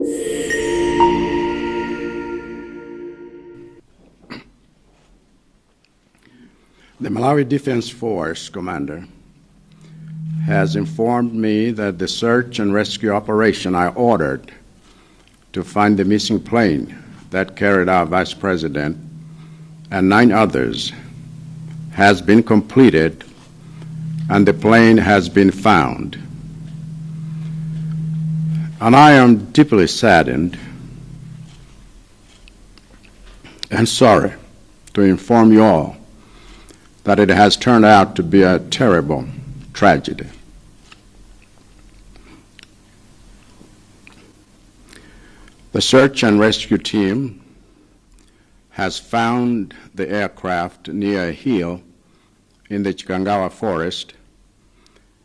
The Malawi Defense Force commander has informed me that the search and rescue operation I ordered to find the missing plane that carried our Vice President and 9 others has been completed and the plane has been found. And I am deeply saddened and sorry to inform you all that it has turned out to be a terrible tragedy. The search and rescue team has found the aircraft near a hill in the Chikangawa forest,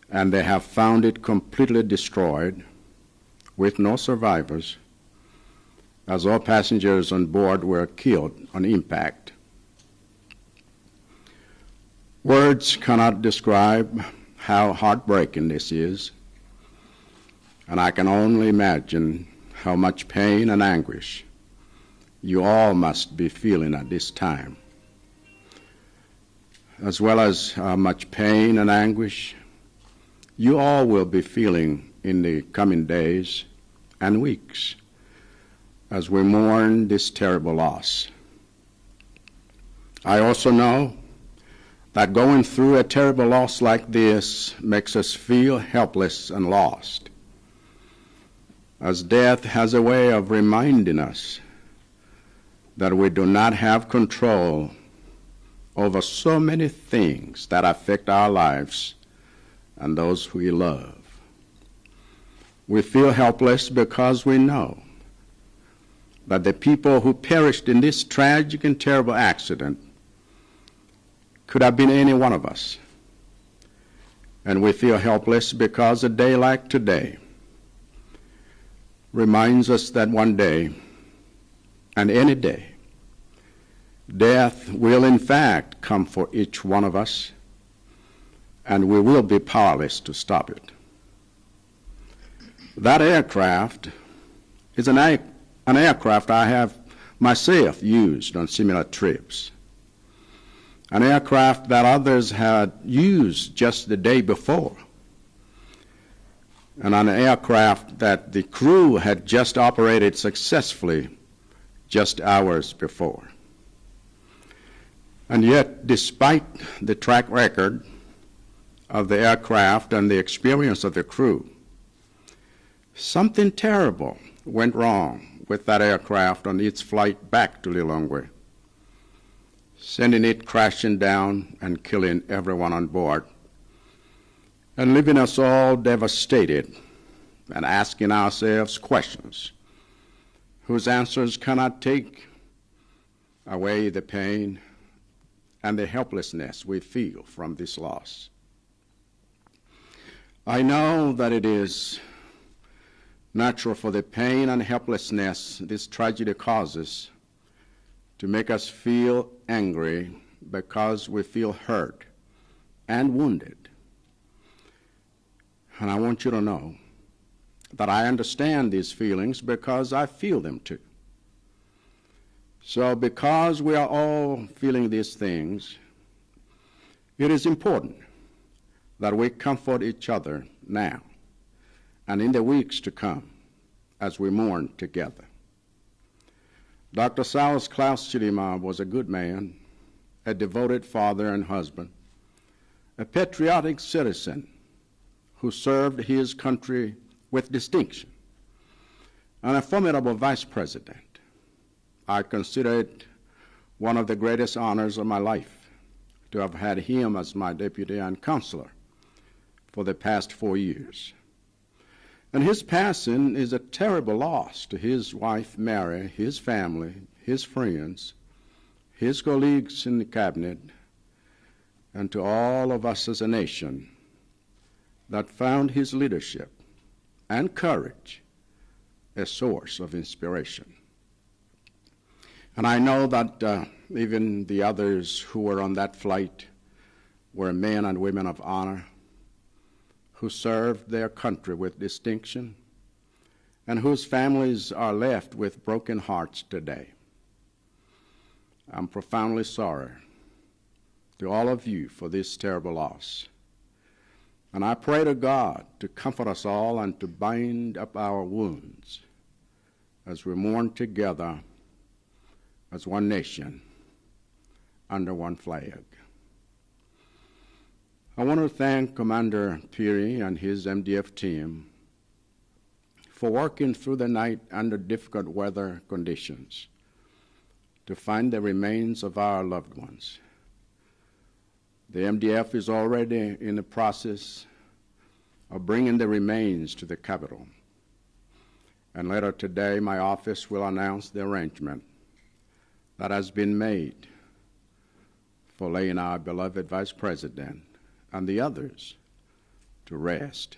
and they have found it completely destroyed with no survivors, as all passengers on board were killed on impact. Words cannot describe how heartbreaking this is, and I can only imagine how much pain and anguish you all must be feeling at this time, as well as how much pain and anguish you all will be feeling in the coming days and weeks as we mourn this terrible loss. I also know that going through a terrible loss like this makes us feel helpless and lost, as death has a way of reminding us that we do not have control over so many things that affect our lives and those we love. We feel helpless because we know that the people who perished in this tragic and terrible accident could have been any one of us. And we feel helpless because a day like today reminds us that one day, and any day, death will in fact come for each one of us, and we will be powerless to stop it. That aircraft is an aircraft I have myself used on similar trips. An aircraft that others had used just the day before, and an aircraft that the crew had just operated successfully just hours before. And yet, despite the track record of the aircraft and the experience of the crew, something terrible went wrong with that aircraft on its flight back to Lilongwe, sending it crashing down and killing everyone on board, and leaving us all devastated and asking ourselves questions whose answers cannot take away the pain and the helplessness we feel from this loss. I know that it is natural for the pain and helplessness this tragedy causes to make us feel angry because we feel hurt and wounded. And I want you to know that I understand these feelings because I feel them too. So because we are all feeling these things, it is important that we comfort each other now and in the weeks to come as we mourn together. Dr. Saus Klaus Chilima was a good man, a devoted father and husband, a patriotic citizen who served his country with distinction, and a formidable vice president. I consider it one of the greatest honors of my life to have had him as my deputy and counselor for the past 4 years. And his passing is a terrible loss to his wife, Mary, his family, his friends, his colleagues in the cabinet, and to all of us as a nation that found his leadership and courage a source of inspiration. And I know that even the others who were on that flight were men and women of honor who served their country with distinction and whose families are left with broken hearts today. I'm profoundly sorry to all of you for this terrible loss. And I pray to God to comfort us all and to bind up our wounds as we mourn together as one nation under one flag. I want to thank Commander Peary and his MDF team for working through the night under difficult weather conditions to find the remains of our loved ones. The MDF is already in the process of bringing the remains to the Capitol. And later today, my office will announce the arrangement that has been made for laying our beloved Vice President and the others to rest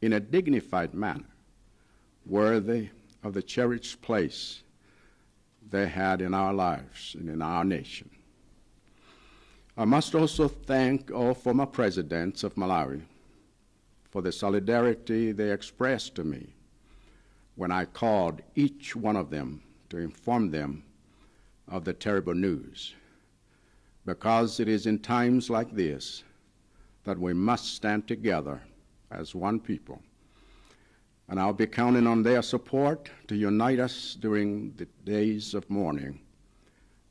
in a dignified manner, worthy of the cherished place they had in our lives and in our nation. I must also thank all former presidents of Malawi for the solidarity they expressed to me when I called each one of them to inform them of the terrible news, because it is in times like this that we must stand together as one people. And I'll be counting on their support to unite us during the days of mourning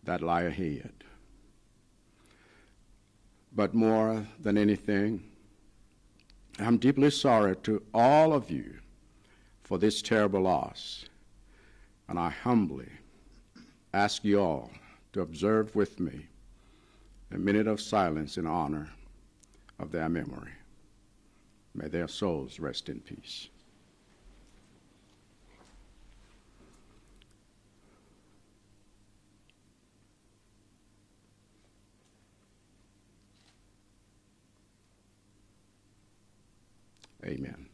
that lie ahead. But more than anything, I'm deeply sorry to all of you for this terrible loss, and I humbly ask you all to observe with me a minute of silence in honor of their memory. May their souls rest in peace. Amen.